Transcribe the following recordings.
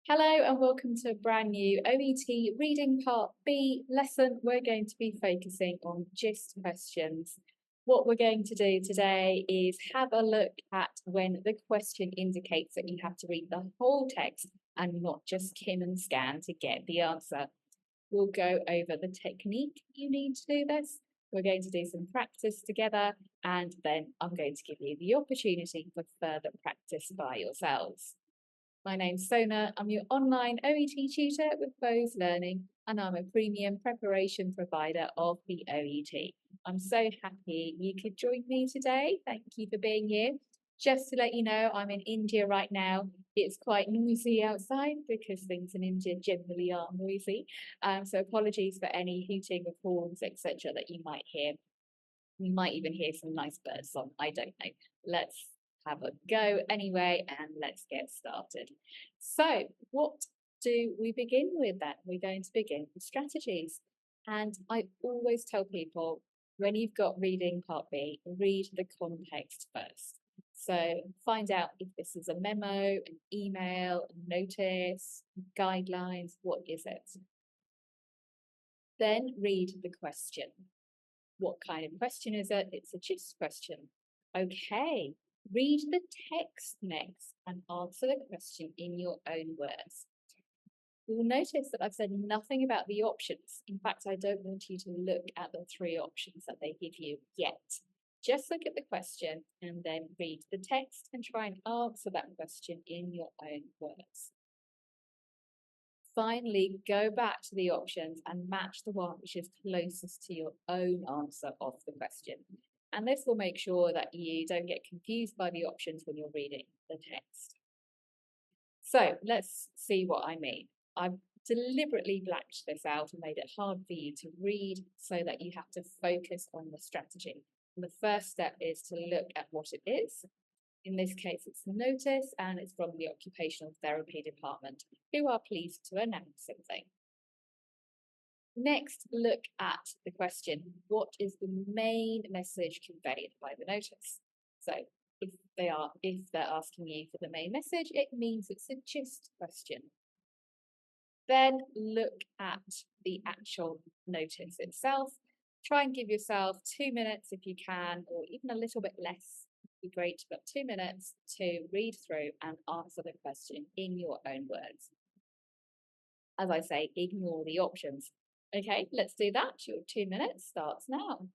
Hello and welcome to a brand new OET Reading Part B lesson. We're going to be focusing on gist questions. What we're going to do today is have a look at when the question indicates that you have to read the whole text and not just skim and scan to get the answer. We'll go over the technique you need to do this. We're going to do some practice together, and then I'm going to give you the opportunity for further practice by yourselves. My name's Sona, I'm your online OET tutor with Bose Learning, and I'm a premium preparation provider of the OET. I'm so happy you could join me today. Thank you for being here. Just to let you know, I'm in India right now. It's quite noisy outside because things in India generally are noisy. So apologies for any hooting of horns, etc. that you might hear. You might even hear some nice bird song, I don't know. Let's have a go anyway, and let's get started. So what do we begin with then? We're going to begin with strategies. And I always tell people, when you've got reading part B, read the context first. So find out if this is a memo, an email, a notice, guidelines, what is it? Then read the question. What kind of question is it? It's a gist question. Okay, read the text next and answer the question in your own words. You'll notice that I've said nothing about the options. In fact, I don't want you to look at the three options that they give you yet. Just look at the question and then read the text and try and answer that question in your own words. Finally, go back to the options and match the one which is closest to your own answer of the question. And this will make sure that you don't get confused by the options when you're reading the text. So let's see what I mean. I've deliberately blacked this out and made it hard for you to read so that you have to focus on the strategy. And the first step is to look at what it is. In this case, it's a notice, and it's from the Occupational Therapy Department, who are pleased to announce something. Next, look at the question. What is the main message conveyed by the notice? So if they're asking you for the main message, it means it's a gist question. Then look at the actual notice itself. Try and give yourself 2 minutes if you can, or even a little bit less. Be great, but 2 minutes to read through and answer the question in your own words. As I say, ignore the options. Okay, let's do that. Your 2 minutes starts now.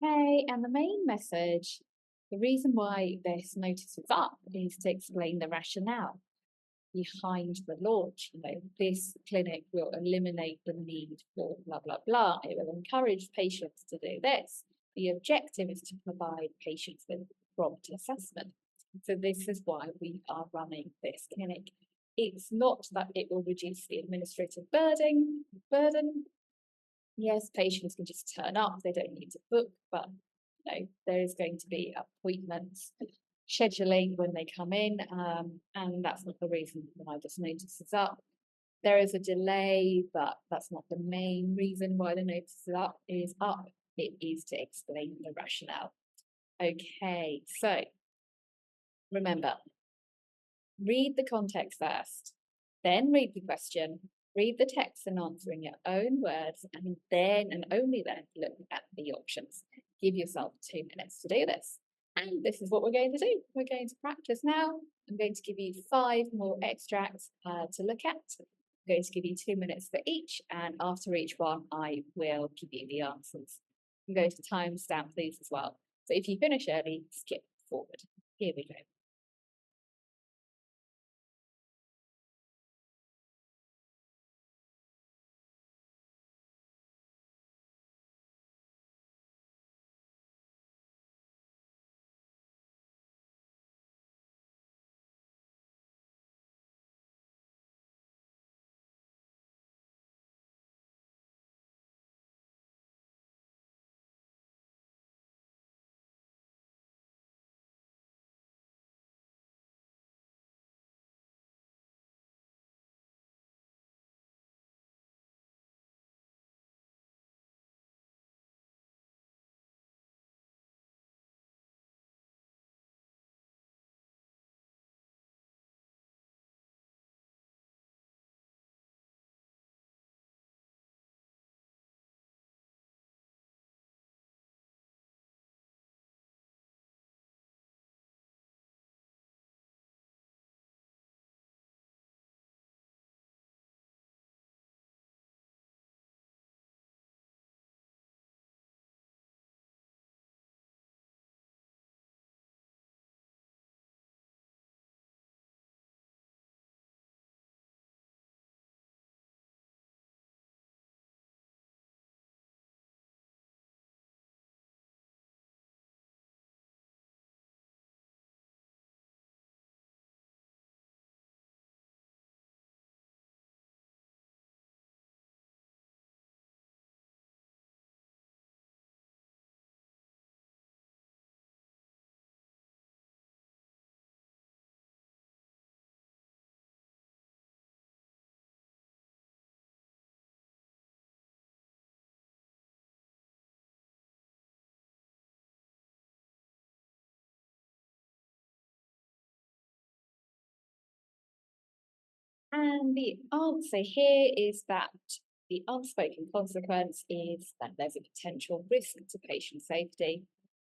Okay, and the main message The reason why this notice is up is to explain the rationale behind the launch. This clinic will eliminate the need for blah, blah, blah. It will encourage patients to do this. The objective is to provide patients with prompt assessment. So this is why we are running this clinic. It's not that it will reduce the administrative burden. Yes, patients can just turn up, they don't need to book, but there is going to be appointments scheduling when they come in, and that's not the reason why this notice is up. There is a delay, but that's not the main reason why the notice is up. It is to explain the rationale. Okay, so remember, read the context first, then read the question, read the text and answer in your own words, and then and only then look at the options. Give yourself 2 minutes to do this. And this is what we're going to do. We're going to practice now. I'm going to give you 5 more extracts to look at. I'm going to give you 2 minutes for each, and after each one, I will give you the answers. I'm going to timestamp these as well. So if you finish early, skip forward. Here we go. And the answer here is that the unspoken consequence is that there's a potential risk to patient safety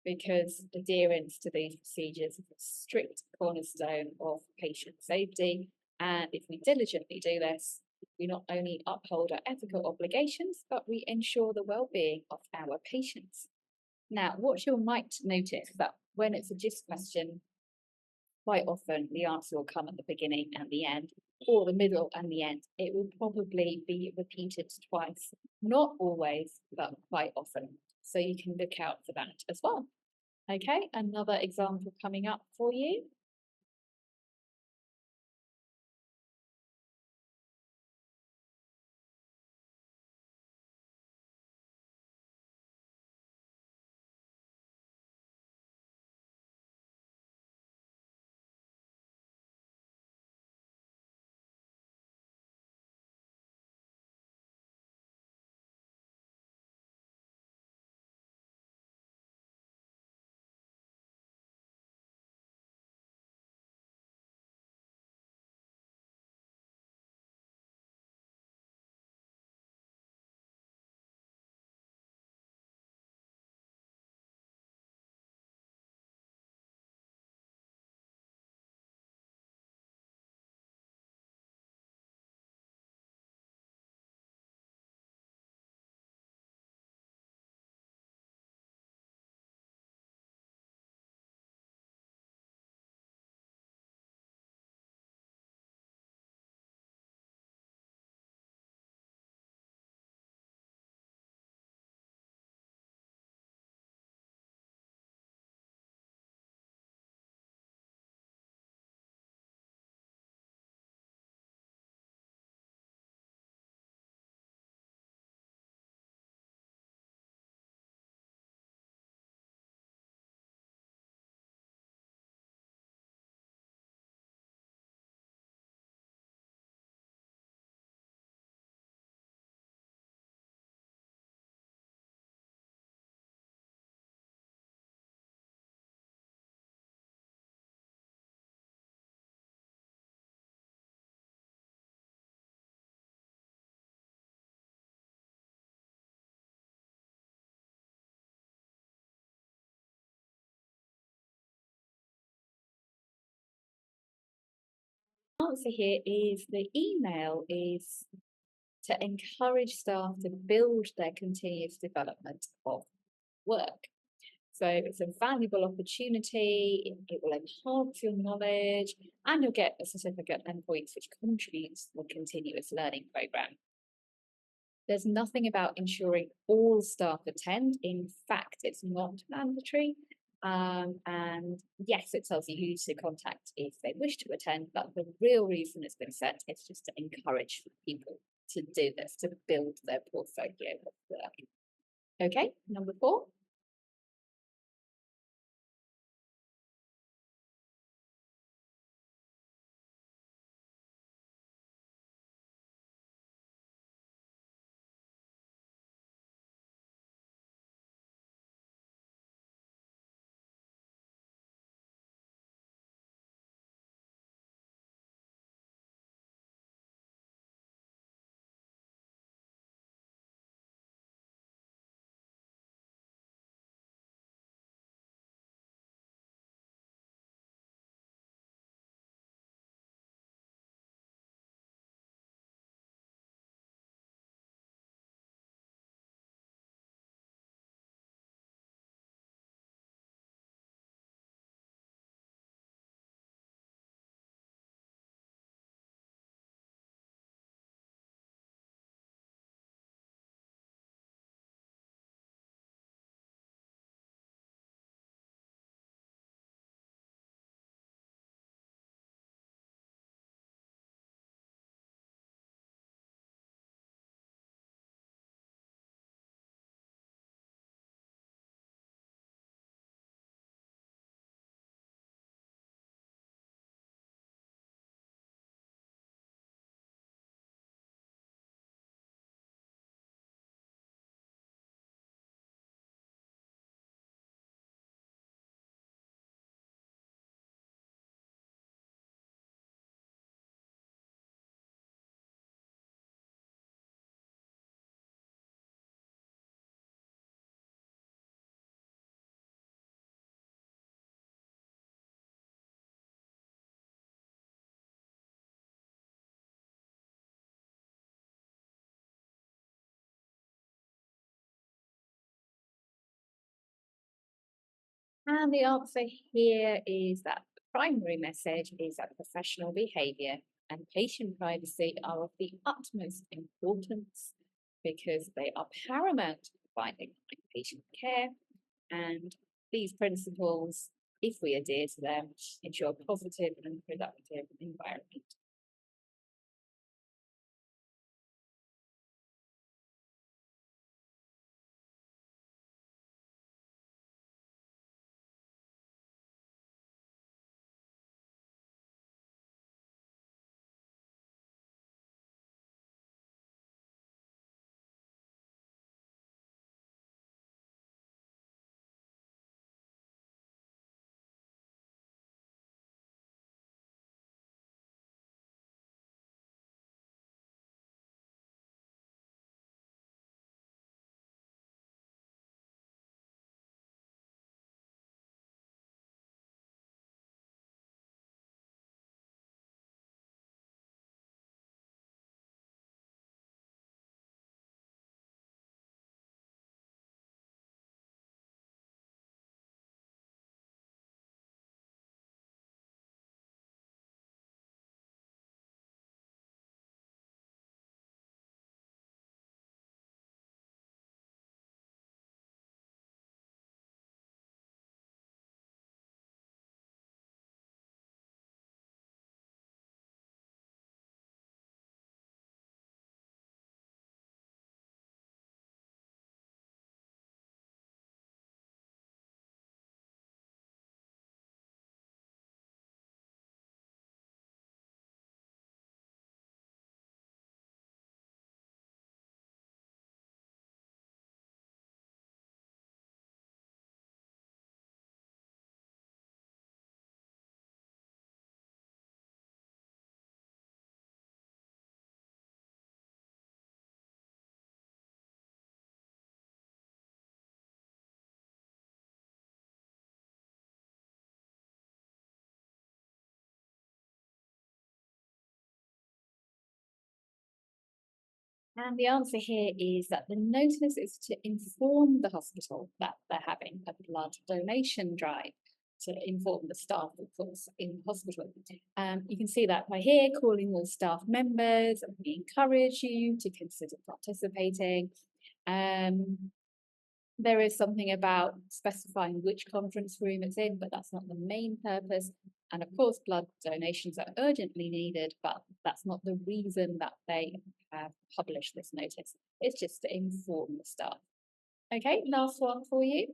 because adherence to these procedures is a strict cornerstone of patient safety. And if we diligently do this, we not only uphold our ethical obligations, but we ensure the well-being of our patients. Now, what you might notice is that when it's a GIST question, quite often the answer will come at the beginning and the end, or the middle and the end. It will probably be repeated twice, not always, but quite often. So you can look out for that as well. Okay, another example coming up for you. answer here is the email is to encourage staff to build their continuous development of work. So it's a valuable opportunity, it will enhance your knowledge, and you'll get a certificate and points which contributes to the continuous learning programme. There's nothing about ensuring all staff attend. In fact, it's not mandatory. And yes, it tells you who to contact if they wish to attend, but the real reason it's been set is just to encourage people to do this, to build their portfolio of work. Okay, number 4. And the answer here is that the primary message is that professional behaviour and patient privacy are of the utmost importance because they are paramount to providing patient care, and these principles, if we adhere to them, ensure a positive and productive environment. And the answer here is that the notice is to inform the hospital that they're having a blood donation drive, to inform the staff, of course, in the hospital. You can see that by here, calling all staff members, and we encourage you to consider participating. There is something about specifying which conference room it's in, but that's not the main purpose. And of course, blood donations are urgently needed, but that's not the reason that they have published this notice. It's just to inform the staff. Okay, last one for you.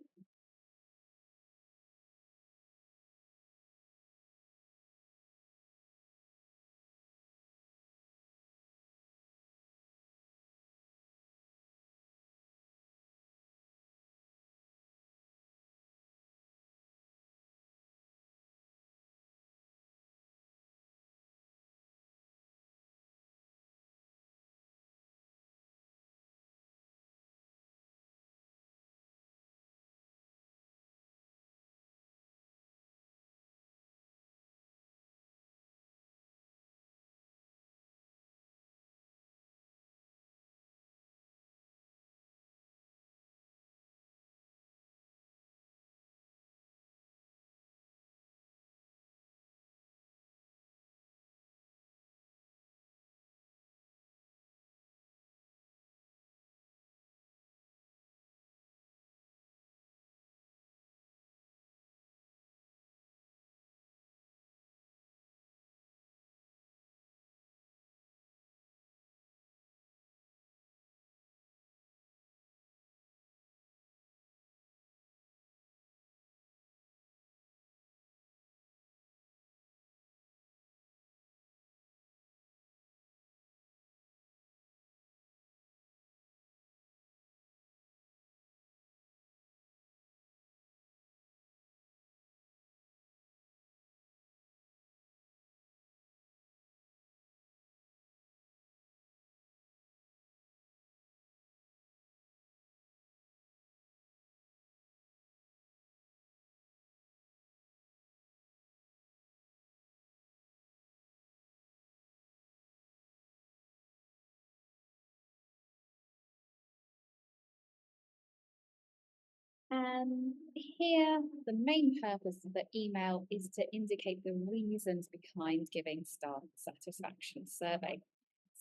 And here, the main purpose of the email is to indicate the reasons behind giving staff satisfaction survey.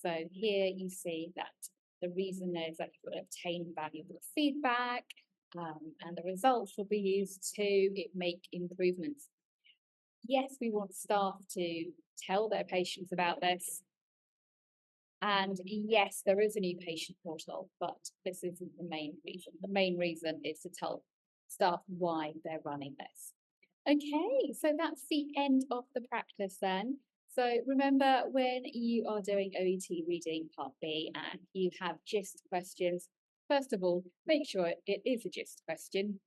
So here you see that the reason is that you will obtain valuable feedback, and the results will be used to make improvements. Yes, we want staff to tell their patients about this. And yes, there is a new patient portal, but this isn't the main reason. The main reason is to tell staff why they're running this. Okay, so that's the end of the practice then. So remember, when you are doing OET Reading Part B and you have gist questions, first of all, make sure it is a gist question.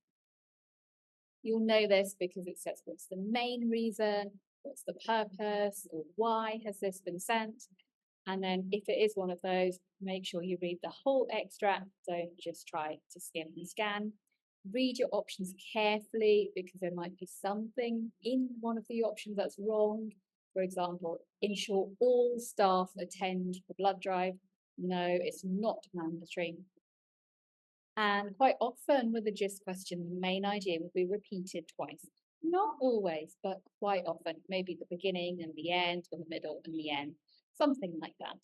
You'll know this because it says what's the main reason, what's the purpose, or why has this been sent. And then if it is one of those, make sure you read the whole extract. Don't just try to skim and scan. Read your options carefully because there might be something in one of the options that's wrong. For example, ensure all staff attend the blood drive. No, it's not mandatory. And quite often with a gist question, the main idea will be repeated twice. Not always, but quite often, maybe the beginning and the end, or the middle and the end, something like that.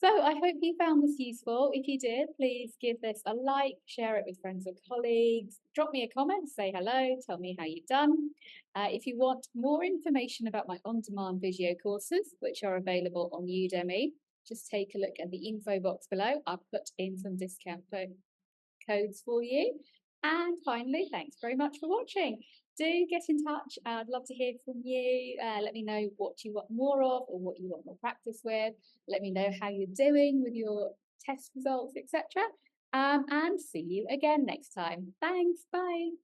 So I hope you found this useful. If you did, please give this a like, share it with friends or colleagues, drop me a comment, say hello, tell me how you've done. If you want more information about my on-demand video courses, which are available on Udemy, just take a look at the info box below. I've put in some discount codes for you. And finally, thanks very much for watching. Do get in touch. I'd love to hear from you. Let me know what you want more of or what you want more practice with. Let me know how you're doing with your test results, etc. And see you again next time. Thanks. Bye.